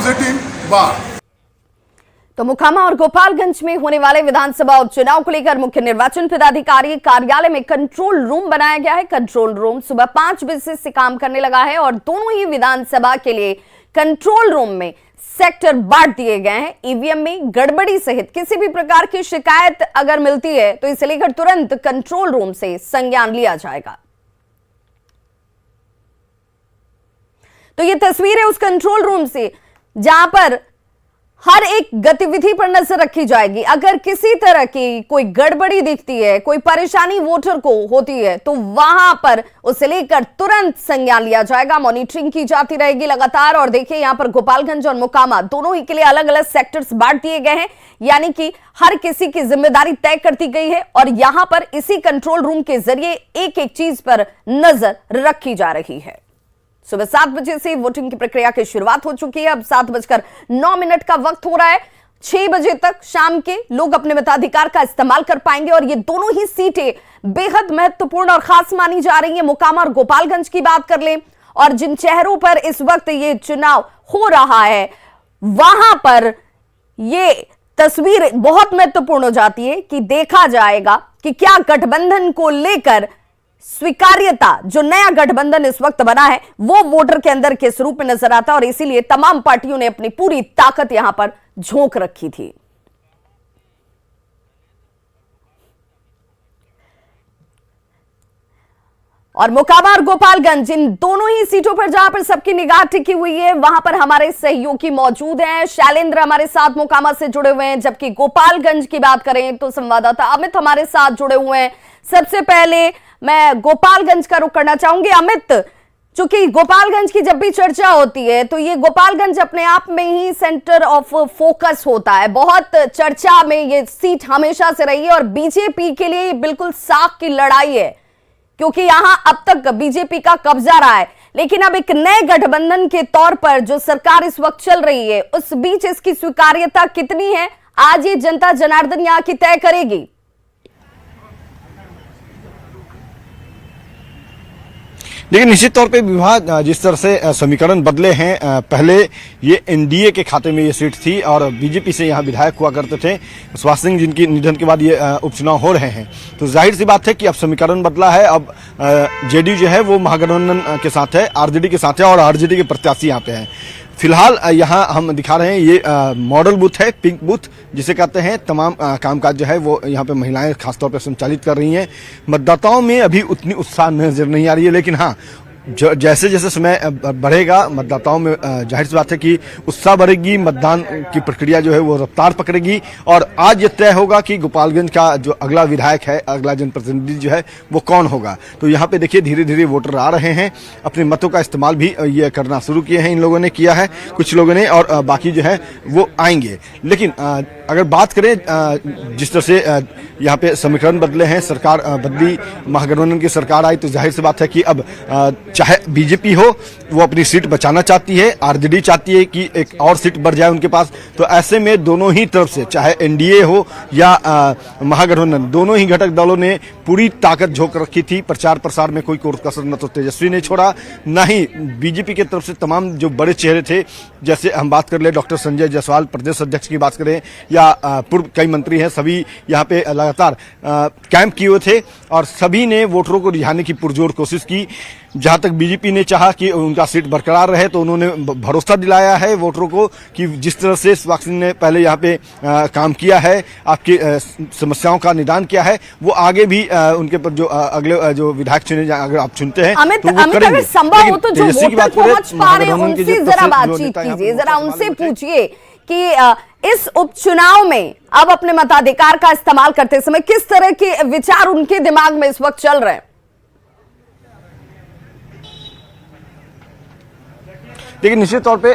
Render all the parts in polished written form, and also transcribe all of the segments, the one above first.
City बार। तो मोकामा और गोपालगंज में होने वाले विधानसभा उपचुनाव को लेकर मुख्य निर्वाचन पदाधिकारी कार्यालय में कंट्रोल रूम बनाया गया है। कंट्रोल रूम सुबह 5 बजे से काम करने लगा है और दोनों ही विधानसभा के लिए कंट्रोल रूम में सेक्टर बांट दिए गए हैं। ईवीएम में गड़बड़ी सहित किसी भी प्रकार की शिकायत अगर मिलती है तो इसे लेकर तुरंत कंट्रोल रूम से संज्ञान लिया जाएगा। तो ये तस्वीर है उस कंट्रोल रूम से जहां पर हर एक गतिविधि पर नजर रखी जाएगी। अगर किसी तरह की कोई गड़बड़ी दिखती है, कोई परेशानी वोटर को होती है तो वहां पर उसे लेकर तुरंत संज्ञान लिया जाएगा। मॉनिटरिंग की जाती रहेगी लगातार। और देखिए यहां पर गोपालगंज और मोकामा दोनों ही के लिए अलग अलग सेक्टर्स बांट दिए गए हैं, यानी कि हर किसी की जिम्मेदारी तय कर दी गई है और यहां पर इसी कंट्रोल रूम के जरिए एक एक चीज पर नजर रखी जा रही है। सुबह 7 बजे से वोटिंग की प्रक्रिया की शुरुआत हो चुकी है। अब 7:09 का वक्त हो रहा है। 6 बजे तक शाम के लोग अपने मताधिकार का इस्तेमाल कर पाएंगे और ये दोनों ही सीटें बेहद महत्वपूर्ण और खास मानी जा रही है। मोकामा और गोपालगंज की बात कर लें और जिन चेहरों पर इस वक्त ये चुनाव हो रहा है वहां पर ये तस्वीर बहुत महत्वपूर्ण हो जाती है कि देखा जाएगा कि क्या गठबंधन को लेकर स्वीकार्यता, जो नया गठबंधन इस वक्त बना है वो वोटर के अंदर किस रूप में नजर आता है। और इसीलिए तमाम पार्टियों ने अपनी पूरी ताकत यहां पर झोंक रखी थी। और मोकामा और गोपालगंज इन दोनों ही सीटों पर जहां पर सबकी निगाह टिकी हुई है वहां पर हमारे सहयोगी मौजूद हैं। शैलेंद्र हमारे साथ मोकामा से जुड़े हुए हैं, जबकि गोपालगंज की बात करें तो संवाददाता अमित हमारे साथ जुड़े हुए हैं। सबसे पहले मैं गोपालगंज का रुख करना चाहूंगी। अमित, चूंकि गोपालगंज की जब भी चर्चा होती है तो ये गोपालगंज अपने आप में ही सेंटर ऑफ फोकस होता है, बहुत चर्चा में ये सीट हमेशा से रही है और बीजेपी के लिए बिल्कुल साख की लड़ाई है क्योंकि यहां अब तक बीजेपी का कब्जा रहा है। लेकिन अब एक नए गठबंधन के तौर पर जो सरकार इस वक्त चल रही है उस बीच इसकी स्वीकार्यता कितनी है, आज ये जनता जनार्दन यहां की तय करेगी। लेकिन निश्चित तौर पे विभाग जिस तरह से समीकरण बदले हैं, पहले ये एनडीए के खाते में ये सीट थी और बीजेपी से यहाँ विधायक हुआ करते थे सुभाष सिंह, जिनकी निधन के बाद ये उपचुनाव हो रहे हैं। तो जाहिर सी बात है कि अब समीकरण बदला है। अब जेडीयू जो है वो महागठबंधन के साथ है, आरजेडी के साथ है और आरजेडी के प्रत्याशी यहाँ पे हैं। फिलहाल यहाँ हम दिखा रहे हैं ये मॉडल बूथ है, पिंक बूथ जिसे कहते हैं। तमाम कामकाज जो है वो यहाँ पे महिलाएं खासतौर पर संचालित कर रही हैं। मतदाताओं में अभी उतनी उत्साह नजर नहीं आ रही है, लेकिन हाँ जैसे जैसे समय बढ़ेगा मतदाताओं में जाहिर सी बात है कि उत्साह बढ़ेगी, मतदान की प्रक्रिया जो है वो रफ्तार पकड़ेगी और आज ये तय होगा कि गोपालगंज का जो अगला विधायक है, अगला जनप्रतिनिधि जो है वो कौन होगा। तो यहाँ पे देखिए धीरे धीरे वोटर आ रहे हैं, अपने मतों का इस्तेमाल भी ये करना शुरू किए हैं। इन लोगों ने किया है, कुछ लोगों ने, और बाकी जो है वो आएंगे। लेकिन अगर बात करें जिस तरह से यहाँ पे समीकरण बदले हैं, सरकार बदली, महागठबंधन की सरकार आई, तो जाहिर सी बात है कि अब चाहे बीजेपी हो वो अपनी सीट बचाना चाहती है, आरजेडी चाहती है कि एक और सीट बढ़ जाए उनके पास। तो ऐसे में दोनों ही तरफ से चाहे एनडीए हो या महागठबंधन, दोनों ही घटक दलों ने पूरी ताकत झोंक रखी थी। प्रचार प्रसार में कोई कसर न तो तेजस्वी ने छोड़ा, न ही बीजेपी की तरफ से तमाम जो बड़े चेहरे थे, जैसे हम बात कर ले डॉक्टर संजय जायसवाल प्रदेश अध्यक्ष की बात करें या पूर्व कई मंत्री हैं, सभी यहाँ पे लगातार कैंप किए हुए थे और सभी ने वोटरों को रिझाने की पुरजोर कोशिश की। जहां तक बीजेपी ने चाहा कि उनका सीट बरकरार रहे तो उन्होंने भरोसा दिलाया है वोटरों को कि जिस तरह से सुभाष सिंह ने पहले यहाँ पे काम किया है, आपकी समस्याओं का निदान किया है, वो आगे भी उनके पर जो अगले जो विधायक चुने अगर आप चुनते हैं तो वो करेंगे। संभव हो तो जो वोटर पहुंच पा रहे हैं उनसे जरा बातचीत कीजिए, जरा उनसे पूछिए कि इस उपचुनाव में अब अपने मताधिकार का इस्तेमाल करते समय किस तरह के विचार उनके दिमाग में इस वक्त चल रहे हैं। देखिए निश्चित तौर पे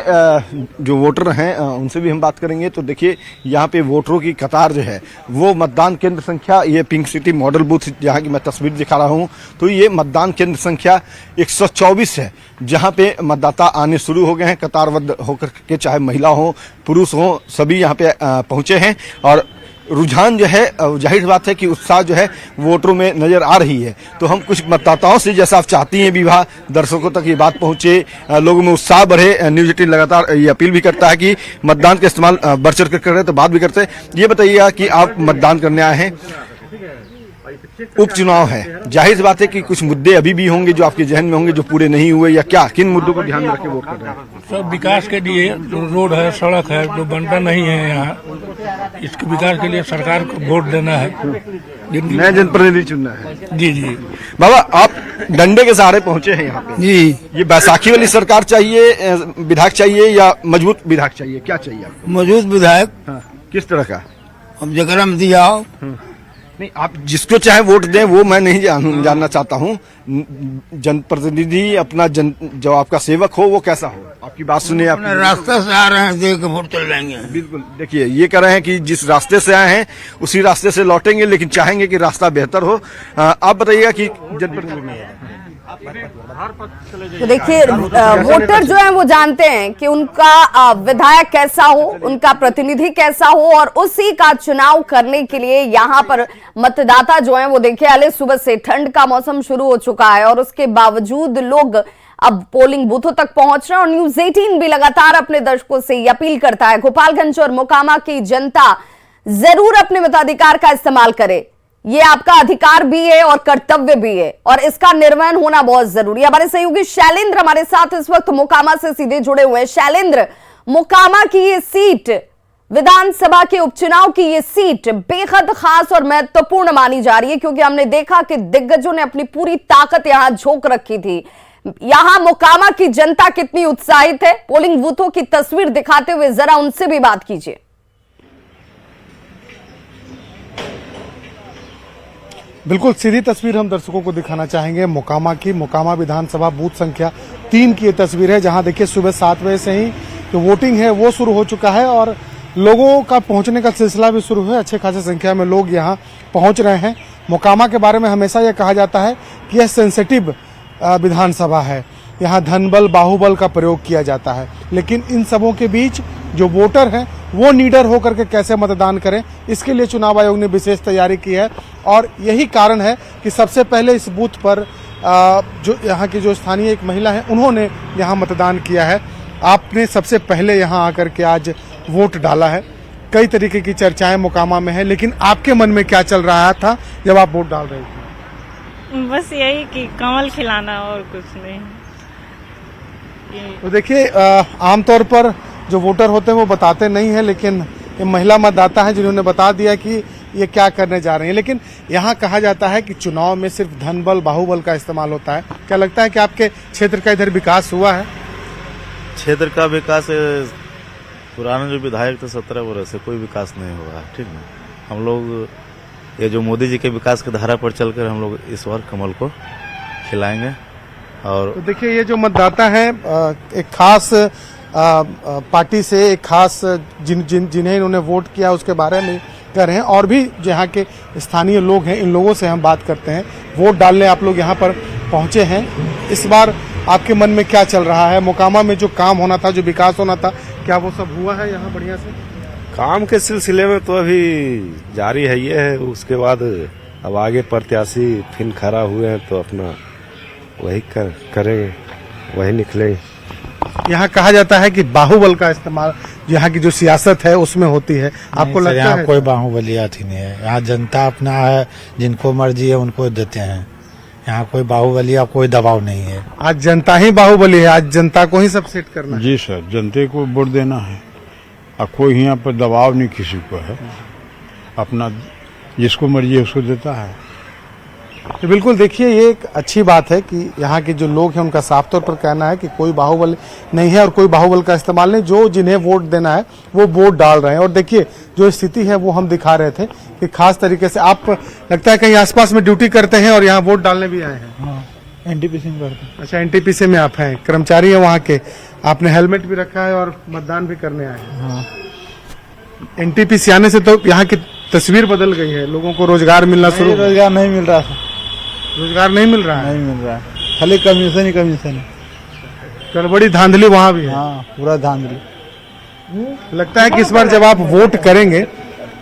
जो वोटर हैं उनसे भी हम बात करेंगे। तो देखिए यहाँ पे वोटरों की कतार जो है वो मतदान केंद्र संख्या, ये पिंक सिटी मॉडल बूथ जहाँ की मैं तस्वीर दिखा रहा हूँ, तो ये मतदान केंद्र संख्या 124 है जहाँ पे मतदाता आने शुरू हो गए हैं कतारबद्ध होकर के, चाहे महिला हो पुरुष हो, सभी यहाँ पे पहुंचे हैं और रुझान जो है जाहिर बात है कि उत्साह जो है वोटरों में नजर आ रही है। तो हम कुछ मतदाताओं से, जैसा आप चाहती हैं विवाह, दर्शकों तक ये बात पहुंचे, लोगों में उत्साह बढ़े, न्यूज 18 लगातार ये अपील भी करता है कि मतदान का इस्तेमाल बढ़ चढ़ कर करें, तो बात भी करते हैं। ये बताइएगा कि आप मतदान करने आए हैं, उपचुनाव है, जाहिर सी बात है कि कुछ मुद्दे अभी भी होंगे जो आपके जहन में होंगे जो पूरे नहीं हुए, या क्या, किन मुद्दों को ध्यान में रख के वोट कर रहे हैं? सब विकास के लिए जो रोड है, सड़क है, जो बनता नहीं है यहाँ, इसके विकास के लिए सरकार को वोट देना है, नया जनप्रतिनिधि चुनना है। जी जी बाबा, आप डंडे के सहारे पहुंचे हैं यहाँ पे। जी। ये बैसाखी वाली सरकार चाहिए, विधायक चाहिए, या मजबूत विधायक चाहिए, क्या चाहिए आपको? मौजूद विधायक किस तरह का? अब जगरम दिया नहीं, आप जिसको चाहे वोट दें वो मैं नहीं जानना चाहता हूँ। जनप्रतिनिधि अपना जो आपका सेवक हो वो कैसा हो, आपकी बात सुने। आप रास्ते से आ रहे हैं, देख के वोट चल जाएंगे। बिल्कुल, देखिए ये कह रहे हैं कि जिस रास्ते से आए हैं उसी रास्ते से लौटेंगे, लेकिन चाहेंगे कि रास्ता बेहतर हो। आप बताइएगा कि जनप्रतिनिधि, तो देखिए वोटर जो है वो जानते हैं कि उनका विधायक कैसा हो, उनका प्रतिनिधि कैसा हो, और उसी का चुनाव करने के लिए यहाँ पर मतदाता जो है वो देखिए, हाले सुबह से ठंड का मौसम शुरू हो चुका है और उसके बावजूद लोग अब पोलिंग बूथों तक पहुंच रहे हैं। और न्यूज 18 भी लगातार अपने दर्शकों से अपील करता है, गोपालगंज और मोकामा की जनता जरूर अपने मताधिकार का इस्तेमाल करे। ये आपका अधिकार भी है और कर्तव्य भी है, और इसका निर्वहन होना बहुत जरूरी है। हमारे सहयोगी शैलेंद्र हमारे साथ इस वक्त मोकामा से सीधे जुड़े हुए हैं। शैलेंद्र, मोकामा की ये सीट, विधानसभा के उपचुनाव की ये सीट बेहद खास और महत्वपूर्ण मानी जा रही है, क्योंकि हमने देखा कि दिग्गजों ने अपनी पूरी ताकत यहां झोंक रखी थी। यहां मोकामा की जनता कितनी उत्साहित है, पोलिंग बूथों की तस्वीर दिखाते हुए जरा उनसे भी बात कीजिए। बिल्कुल सीधी तस्वीर हम दर्शकों को दिखाना चाहेंगे मोकामा की। मोकामा विधानसभा बूथ संख्या 3 की ये तस्वीर है, जहां देखिए सुबह 7 बजे से ही जो वोटिंग है वो शुरू हो चुका है और लोगों का पहुंचने का सिलसिला भी शुरू है। अच्छे खासी संख्या में लोग यहां पहुंच रहे हैं। मोकामा के बारे में हमेशा यह कहा जाता है कि यह सेंसिटिव विधानसभा है, यहाँ धनबल बाहुबल का प्रयोग किया जाता है, लेकिन इन सबों के बीच जो वोटर हैं वो निडर होकर के कैसे मतदान करें, इसके लिए चुनाव आयोग ने विशेष तैयारी की है। और यही कारण है कि सबसे पहले इस बूथ पर जो यहाँ की जो स्थानीय एक महिला है उन्होंने यहाँ मतदान किया है। आपने सबसे पहले यहाँ आकर के आज वोट डाला है। कई तरीके की चर्चाएं मोकामा में है, लेकिन आपके मन में क्या चल रहा था जब आप वोट डाल रहे थे? बस यही कि कमल खिलाना और कुछ नहीं। तो देखिए आमतौर पर जो वोटर होते हैं वो बताते नहीं है, लेकिन ये महिला मतदाता है जिन्होंने बता दिया कि ये क्या करने जा रहे हैं। लेकिन यहाँ कहा जाता है कि चुनाव में सिर्फ धनबल बाहुबल का इस्तेमाल होता है। क्या लगता है कि आपके क्षेत्र का इधर विकास हुआ है? क्षेत्र का विकास, पुराने जो विधायक थे 17 वर्ष से कोई विकास नहीं हुआ है। ठीक है, हम लोग ये जो मोदी जी के विकास की धारा पर चलकर हम लोग इस बार कमल को खिलाएंगे। और तो देखिए ये जो मतदाता है एक खास पार्टी से, एक खास जिन्हें इन्होंने वोट किया उसके बारे में कह रहे हैं, और भी जो यहाँ के स्थानीय लोग हैं इन लोगों से हम बात करते हैं। वोट डालने आप लोग यहाँ पर पहुंचे हैं, इस बार आपके मन में क्या चल रहा है? मोकामा में जो काम होना था, जो विकास होना था, क्या वो सब हुआ है यहाँ बढ़िया से? काम के सिलसिले में तो अभी जारी है ये है, उसके बाद अब आगे प्रत्याशी फिर खड़ा हुए हैं तो अपना वही करेंगे, वही निकलेंगे। यहाँ कहा जाता है कि बाहुबल का इस्तेमाल यहाँ की जो सियासत है उसमें होती है, आपको लगता है? यहाँ कोई बाहुबलियात ही नहीं है, यहाँ जनता अपना है, जिनको मर्जी है उनको देते हैं। यहाँ कोई बाहुबलिया कोई दबाव नहीं है। आज जनता ही बाहुबली है, आज जनता को ही सब सेट करना है। जी सर, जनता को वोट देना है और कोई यहाँ पर दबाव नहीं किसी को है, अपना जिसको मर्जी है उसको देता है। तो बिल्कुल देखिए ये एक अच्छी बात है कि यहाँ के जो लोग हैं उनका साफ तौर पर कहना है कि कोई बाहुबल नहीं है और कोई बाहुबल का इस्तेमाल नहीं, जो जिन्हें वोट देना है वो वोट डाल रहे हैं। और देखिए जो स्थिति है वो हम दिखा रहे थे कि खास तरीके से आप लगता है कहीं आसपास में ड्यूटी करते हैं और यहाँ वोट डालने भी आए हैं? हाँ, एनटीपीसी में करते हैं। अच्छा, एनटीपीसी में आप हैं, कर्मचारी हैं वहाँ के, आपने हेलमेट भी रखा है और मतदान भी करने आए हैं। हाँ। एनटीपीसी आने से तो यहाँ की तस्वीर बदल गई है, लोगों को रोजगार मिलना शुरू। रोजगार नहीं मिल रहा था, रोजगार नहीं मिल रहा है? नहीं मिल रहा है, खाली कमीशन ही कमीशन। गड़बड़ी धांधली वहाँ भी है। हाँ, पूरा धांधली। लगता है कि इस बार जब आप वोट करेंगे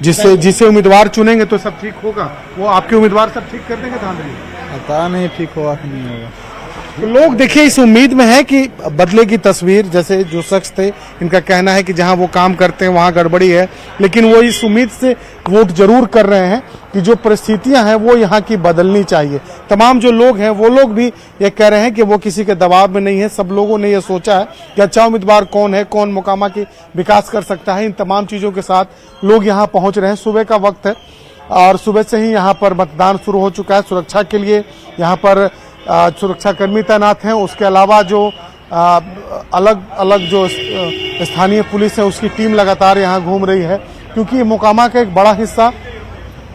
जिससे जिसे उम्मीदवार चुनेंगे तो सब ठीक होगा। वो आपके उम्मीदवार सब ठीक कर देंगे धांधली? पता नहीं ठीक होगा कि नहीं होगा। तो लोग देखिए इस उम्मीद में है कि बदले की तस्वीर, जैसे जो शख्स थे इनका कहना है कि जहां वो काम करते हैं वहां गड़बड़ी है, लेकिन वो इस उम्मीद से वोट जरूर कर रहे हैं कि जो परिस्थितियां हैं वो यहाँ की बदलनी चाहिए। तमाम जो लोग हैं वो लोग भी ये कह रहे हैं कि वो किसी के दबाव में नहीं है। सब लोगों ने ये सोचा है कि अच्छा उम्मीदवार कौन है, कौन मोकामा की विकास कर सकता है। इन तमाम चीजों के साथ लोग यहाँ पहुंच रहे हैं। सुबह का वक्त है और सुबह से ही यहाँ पर मतदान शुरू हो चुका है। सुरक्षा के लिए यहाँ पर सुरक्षाकर्मी तैनात हैं। उसके अलावा जो अलग अलग जो स्थानीय पुलिस है उसकी टीम लगातार यहाँ घूम रही है, क्योंकि मोकामा का एक बड़ा हिस्सा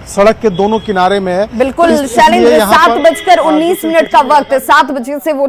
सड़क के दोनों किनारे में है। बिल्कुल शैलेंद्र, 7:19 का वक्त, 7 बजे से वो